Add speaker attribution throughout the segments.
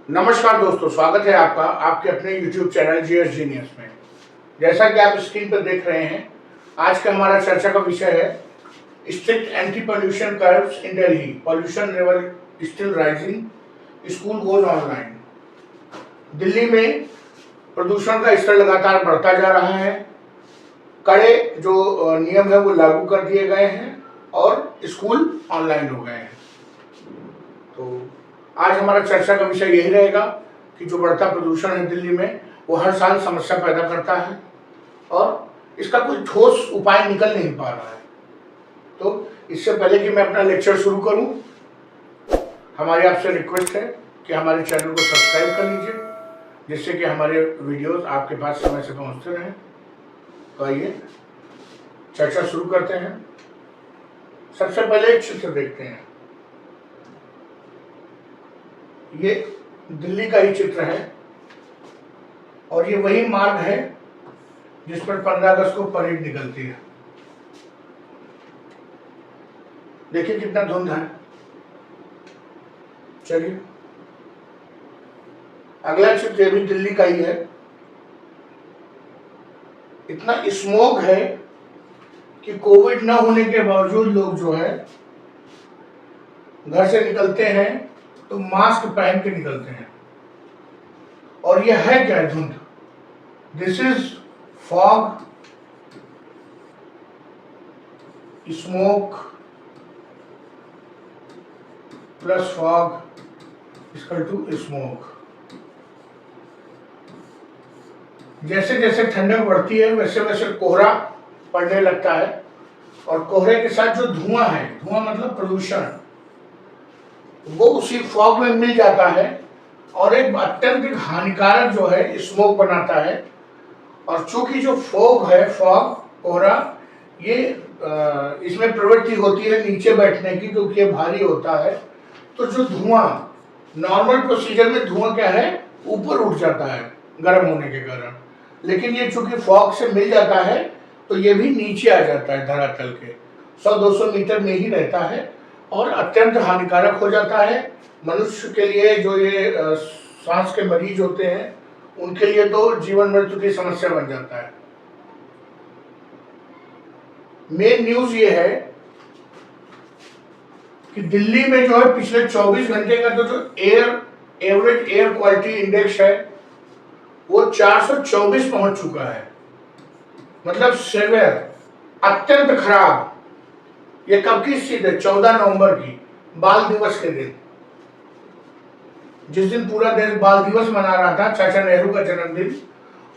Speaker 1: नमस्कार दोस्तों, स्वागत है आपका आपके अपने YouTube चैनल जीएस जीनियस में। जैसा कि आप स्क्रीन पर देख रहे हैं, आज का हमारा चर्चा का विषय है strict anti pollution curbs in Delhi, pollution level still rising, school goes online. Delhi में प्रदूषण का स्तर लगातार बढ़ता जा रहा है। कड़े जो नियम है वो लागू कर दिए गए हैं और स्कूल ऑनलाइन हो गए हैं। तो आज हमारा चर्चा का विषय यही रहेगा कि जो बढ़ता प्रदूषण है दिल्ली में वो हर साल समस्या पैदा करता है और इसका कोई ठोस उपाय निकल नहीं पा रहा है। तो इससे पहले कि मैं अपना लेक्चर शुरू करूं, हमारी आपसे रिक्वेस्ट है कि हमारे चैनल को सब्सक्राइब कर लीजिए, जिससे कि हमारे वीडियोस आपके पास समय से पहुंचते रहें। तो आइए चर्चा शुरू करते हैं। सबसे पहले एक चित्र देखते हैं। ये दिल्ली का ही चित्र है और ये वही मार्ग है जिस पर 15 अगस्त को परेड निकलती है। देखिए कितना धुंध है। चलिए अगला चित्र ये भी दिल्ली का ही है। इतना स्मोक है कि कोविड न होने के बावजूद लोग जो है घर से निकलते हैं तो मास्क पहन के निकलते हैं। और यह है क्या धुंध? This is fog, smoke plus fog equal to smoke. जैसे जैसे ठंडक बढ़ती है वैसे वैसे कोहरा पड़ने लगता है और कोहरे के साथ जो धुआं है, धुआं मतलब प्रदूषण, वो उसी फॉग में मिल जाता है और एक अत्यंत हानिकारक जो है स्मोक बनाता है। और चूंकि जो फॉग है, फॉग कोहरा, ये इसमें प्रवृत्ति होती है नीचे बैठने की, क्योंकि ये भारी होता है। तो जो धुआं, नॉर्मल प्रोसीजर में धुआं क्या है, ऊपर उठ जाता है गर्म होने के कारण, लेकिन ये चूंकि फॉग से मिल जाता है तो ये भी नीचे आ जाता है धरातल के 100-200 मीटर में ही रहता है और अत्यंत हानिकारक हो जाता है मनुष्य के लिए। जो ये सांस के मरीज होते हैं उनके लिए तो जीवन मृत्यु की समस्या बन जाता है। मेन न्यूज ये है कि दिल्ली में जो है पिछले 24 घंटे का जो एवरेज एयर क्वालिटी इंडेक्स है वो 424 पहुंच चुका है। मतलब सेवियर, अत्यंत खराब। ये कब की स्थिति है? 14 नवंबर की, बाल दिवस के दिन, जिस दिन पूरा देश बाल दिवस मना रहा था, चाचा नेहरू का जन्मदिन।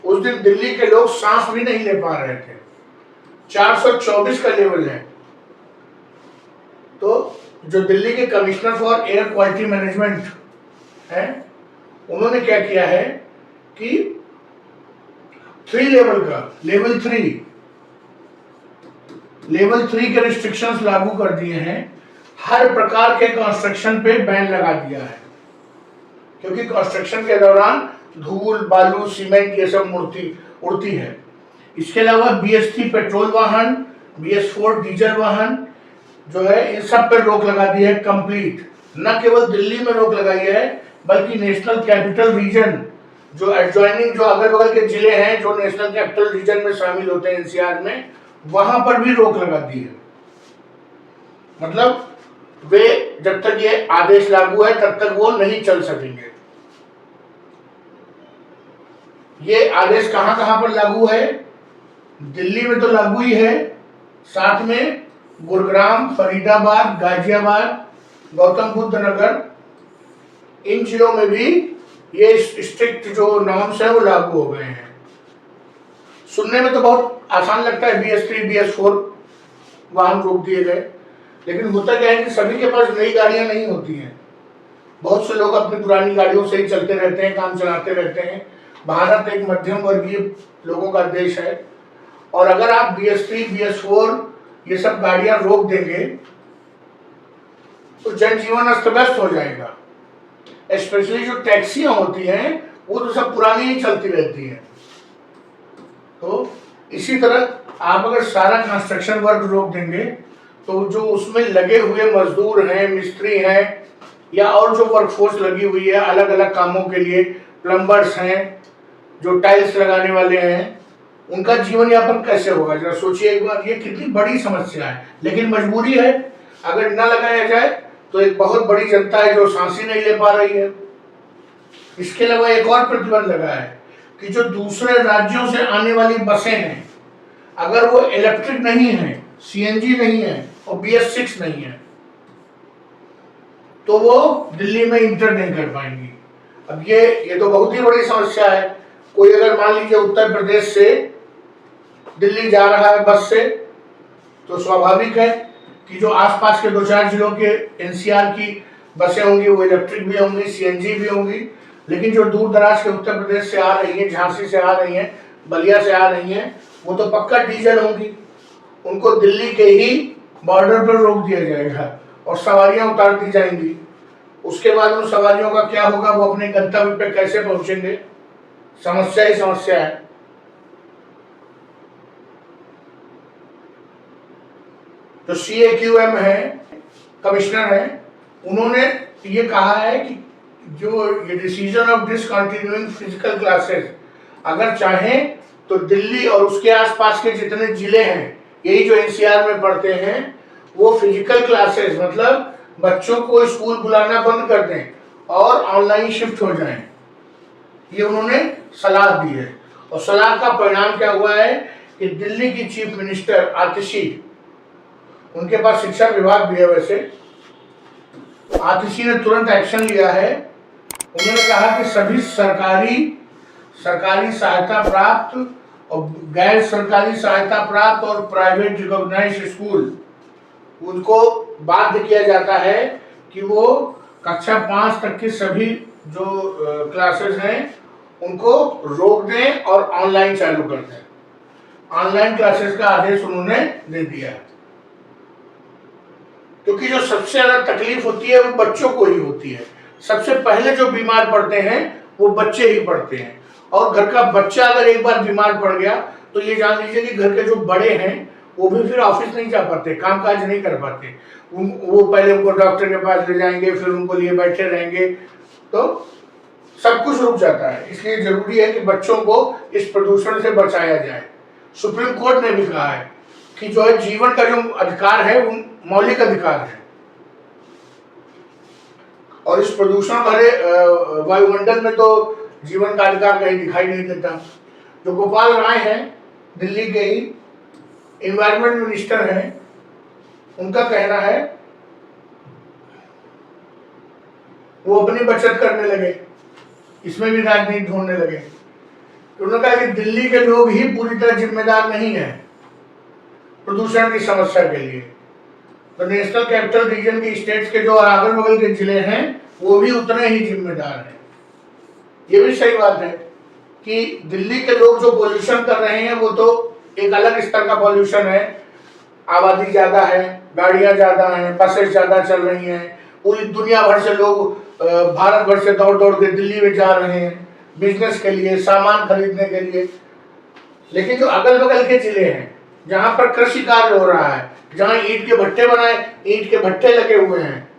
Speaker 1: उस दिन दिल्ली के लोग सांस भी नहीं ले पा रहे थे। 424 का लेवल है। तो जो दिल्ली के commissioner for air quality management है, उन्होंने क्या किया है कि 3 लेवल का, लेवल 3 के रिस्ट्रिक्शंस लागू कर दिए हैं। हर प्रकार के कंस्ट्रक्शन पे बैन लगा दिया है, क्योंकि कंस्ट्रक्शन के दौरान धूल, बालू, सीमेंट ये सब उड़ती है। इसके अलावा BS3 पेट्रोल वाहन, BS4 डीजल वाहन जो है, इन सब पर रोक लगा दी है कंप्लीट। न केवल दिल्ली में रोक लगाई है, बल्कि नेशनल कैपिटल रीजन, जो एडजॉइनिंग, जो अगल बगल के जिले हैं जो नेशनल कैपिटल रीजन में शामिल होते हैं, NCR में, वहां पर भी रोक लगा दी है। मतलब वे जब तक ये आदेश लागू है तब तक वो नहीं चल सकेंगे। ये आदेश कहां कहां पर लागू है? दिल्ली में तो लागू ही है, साथ में गुरुग्राम, फरीदाबाद, गाजियाबाद, गौतम बुद्ध नगर, इन जिलों में भी ये स्ट्रिक्ट जो नॉर्म्स है वो लागू हो गए हैं। सुनने में तो बहुत आसान लगता है, BS3 BS4 वाहन रोक दिए गए, लेकिन होता क्या है कि सभी के पास नई गाड़ियां नहीं होती हैं। बहुत से लोग अपनी पुरानी गाड़ियों से ही चलते रहते हैं, काम चलाते रहते हैं। भारत एक मध्यम वर्गीय लोगों का देश है और अगर आप BS3 BS4 ये सब गाड़ियां रोक देंगे तो जनजीवन अस्त व्यस्त हो जाएगा। स्पेशली जो टैक्सियां होती हैं वो तो सब पुरानी ही चलती रहती हैं। तो इसी तरह आप अगर सारा कंस्ट्रक्शन वर्क रोक देंगे तो जो उसमें लगे हुए मजदूर हैं, मिस्त्री हैं, या और जो वर्कफोर्स लगी हुई है अलग अलग कामों के लिए, प्लम्बर्स हैं, जो टाइल्स लगाने वाले हैं, उनका जीवन यापन कैसे होगा? जरा सोचिए एक बार, ये कितनी बड़ी समस्या है, लेकिन मजबूरी है। अगर न लगाया जाए तो एक बहुत बड़ी जनता है जो सांस ही नहीं ले पा रही है। इसके अलावा एक और प्रतिबंध लगा है कि जो दूसरे राज्यों से आने वाली बसें हैं, अगर वो इलेक्ट्रिक नहीं है, सीएनजी नहीं है और BS6 नहीं है, तो वो दिल्ली में इंटर नहीं कर पाएंगी। अब ये तो बहुत ही बड़ी समस्या है। कोई अगर मान लीजिए उत्तर प्रदेश से दिल्ली जा रहा है बस से, तो स्वाभाविक है कि जो आसपास के 2-4 जिलों के NCR की बसें होंगी वो इलेक्ट्रिक भी होंगी, सीएनजी भी होंगी, लेकिन जो दूर दराज के उत्तर प्रदेश से आ रही है, झांसी से आ रही है, बलिया से आ रही है, वो तो पक्का डीजल होंगी। उनको दिल्ली के ही बॉर्डर पर रोक दिया जाएगा और सवारियां उतार दी जाएंगी। उसके बाद उन सवारियों का क्या होगा, वो अपने गंतव्य पे कैसे पहुंचेंगे? समस्या ही समस्या है। तो CAQM है, कमिश्नर है, उन्होंने ये कहा है कि जो ये decision of discontinuing physical classes, अगर चाहें तो दिल्ली और उसके आसपास के जितने जिले हैं, यही जो NCR में पढ़ते हैं, वो फिजिकल क्लासेस मतलब बच्चों को स्कूल बुलाना बंद कर दें और ऑनलाइन शिफ्ट हो जाएं। ये उन्होंने सलाह दी है। और सलाह का परिणाम क्या हुआ है कि दिल्ली की चीफ मिनिस्टर आतिशी, उनके पास शिक्षा विभाग भी है वैसे, आतिशी ने तुरंत एक्शन लिया है। उन्होंने कहा कि सभी सरकारी सहायता प्राप्त और गैर सरकारी सहायता प्राप्त और प्राइवेट रिकॉग्नाइज्ड स्कूल, उनको बाध्य किया जाता है कि वो कक्षा 5 तक की सभी जो क्लासेस हैं उनको रोक दें और ऑनलाइन चालू कर दें। ऑनलाइन क्लासेस का आदेश उन्होंने दे दिया है, क्योंकि जो सबसे ज्यादा तकलीफ होती है वो बच्चों को ही होती है। सबसे पहले जो बीमार पड़ते हैं वो बच्चे ही पड़ते हैं, और घर का बच्चा अगर एक बार बीमार पड़ गया तो ये जान लीजिए कि घर के जो बड़े हैं वो भी फिर ऑफिस नहीं जा पाते, काम काज नहीं कर पाते। वो पहले उनको डॉक्टर के पास ले जाएंगे, फिर उनको लिए बैठे रहेंगे, तो सब कुछ रुक जाता है। इसलिए जरूरी है कि बच्चों को इस प्रदूषण से बचाया जाए। सुप्रीम कोर्ट ने भी कहा है कि जो है जीवन का जो अधिकार है वो मौलिक अधिकार है, और इस प्रदूषण भरे वायुमंडल में तो जीवन का अधिकार कहीं दिखाई नहीं देता। जो गोपाल राय हैं, दिल्ली के ही एनवायरमेंट मिनिस्टर हैं, उनका कहना है वो अपनी बचत करने लगे, इसमें भी राजनीति ढूंढने लगे। तो उन्होंने कहा कि दिल्ली के लोग ही पूरी तरह जिम्मेदार नहीं है प्रदूषण की समस्या के लिए, तो नेशनल कैपिटल रीजन की स्टेट्स के जो अगल बगल के जिले हैं वो भी उतने ही जिम्मेदार हैं। ये भी सही बात है कि दिल्ली के लोग जो पॉल्यूशन कर रहे हैं वो तो एक अलग स्तर का पॉल्यूशन है। आबादी ज्यादा है, गाड़ियां ज्यादा हैं, बसें ज्यादा चल रही हैं, पूरी दुनिया भर से लोग भारत भर से दौड़ दौड़ के दिल्ली में जा रहे हैं बिजनेस के लिए, सामान खरीदने के लिए। लेकिन जो अगल बगल के जिले हैं जहां पर कृषि कार्य हो रहा है, जहां ईंट के भट्टे लगे हुए हैं,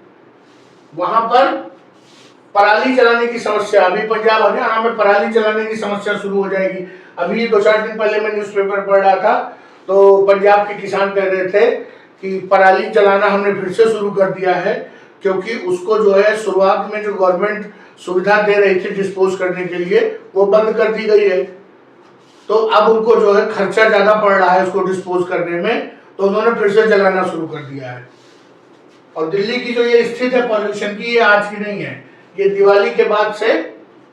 Speaker 1: वहां पर पराली जलाने की समस्या, अभी पंजाब हरियाणा में पराली जलाने की समस्या शुरू हो जाएगी। अभी 2-4 दिन पहले मैं न्यूज़पेपर पढ़ रहा था, तो पंजाब के किसान कह रहे थे कि पराली जलाना हमने फिर से शुरू कर दिया है, क्योंकि उसको जो है शुरुआत में जो गवर्नमेंट सुविधा दे रही थी डिस्पोज करने के लिए वो बंद कर दी गई है। तो अब उनको जो है खर्चा ज्यादा पड़ रहा है उसको डिस्पोज करने में, तो उन्होंने फिर से जलाना शुरू कर दिया है। और दिल्ली की जो ये स्थिति है पॉल्यूशन की, ये आज की नहीं है, ये दिवाली के बाद से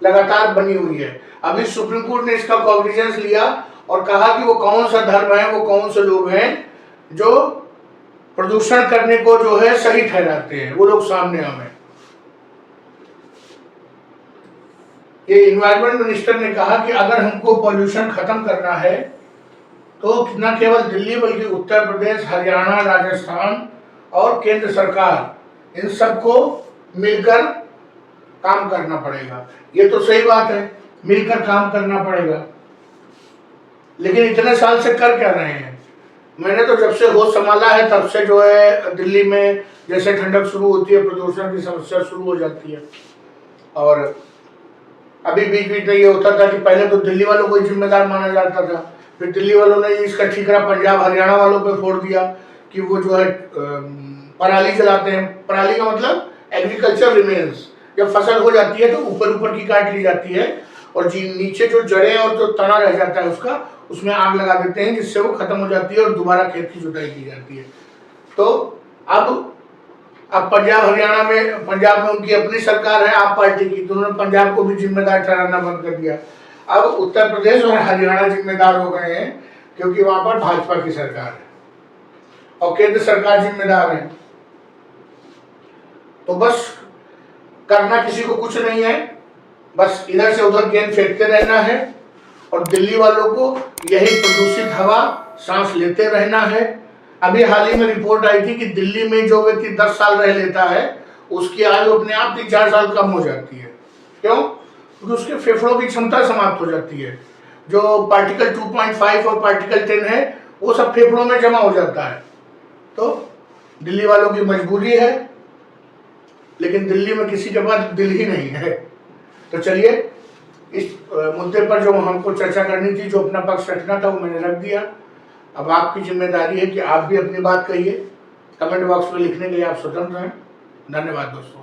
Speaker 1: लगातार बनी हुई है। अभी सुप्रीम कोर्ट ने इसका कॉग्निजेंस लिया और कहा कि वो कौन सा धर्म है, वो कौन से लोग हैं जो प्रदूषण करने को जो है सही ठहराते हैं, वो लोग सामने आए। ये इन्वायरमेंट मिनिस्टर ने कहा कि अगर हमको पॉल्यूशन खत्म करना है तो न केवल दिल्ली बल्कि उत्तर प्रदेश, हरियाणा, राजस्थान और केंद्र सरकार, इन सबको मिलकर काम करना पड़ेगा। ये तो सही बात है, मिलकर काम करना पड़ेगा, लेकिन इतने साल से कर क्या रहे हैं? मैंने तो जब से होश संभाला है तब से जो है दिल्ली में जैसे ठंडक शुरू होती है प्रदूषण की समस्या शुरू हो जाती है। और अभी बीच बीच में ये होता था कि पहले तो दिल्ली वालों को ही जिम्मेदार माना जाता था, फिर दिल्ली वालों ने इसका ठीकरा पंजाब हरियाणा वालों पे फोड़ दिया कि वो जो है पराली जलाते हैं। पराली का मतलब एग्रीकल्चर रिमेन्स, जब फसल हो जाती है तो ऊपर ऊपर की काट ली जाती है और नीचे जो जड़ें और जो तना रह जाता है उसका, उसमें आग लगा देते हैं जिससे वो खत्म हो जाती है और दोबारा खेत की जुताई की जाती है। तो अब पंजाब हरियाणा में, पंजाब में उनकी अपनी सरकार है आप पार्टी की, तो उन्होंने पंजाब को भी जिम्मेदार ठहराना बंद कर दिया। अब उत्तर प्रदेश और हरियाणा जिम्मेदार हो गए हैं क्योंकि वहां पर भाजपा की सरकार है और केंद्र सरकार जिम्मेदार है। तो बस करना किसी को कुछ नहीं है, बस इधर से उधर गेंद फेंकते रहना है और दिल्ली वालों को यही प्रदूषित हवा सांस लेते रहना है। अभी हाल ही में रिपोर्ट आई थी कि दिल्ली में जो व्यक्ति 10 साल रह लेता है उसकी आयु अपने आप 3-4 साल कम हो जाती है। क्यों? क्योंकि उसके फेफड़ों की क्षमता समाप्त हो जाती है। जो पार्टिकल 2.5 और पार्टिकल 10 है वो सब फेफड़ों में जमा हो जाता है। तो दिल्ली वालों की मजबूरी है, लेकिन दिल्ली में किसी के पास दिल ही नहीं है। तो चलिए, इस मुद्दे पर जो हमको चर्चा करनी थी, जो अपना पक्ष रखना था, वो मैंने रख दिया। अब आपकी जिम्मेदारी है कि आप भी अपनी बात कहिए। कमेंट बॉक्स में लिखने के लिए आप स्वतंत्र हैं। धन्यवाद दोस्तों।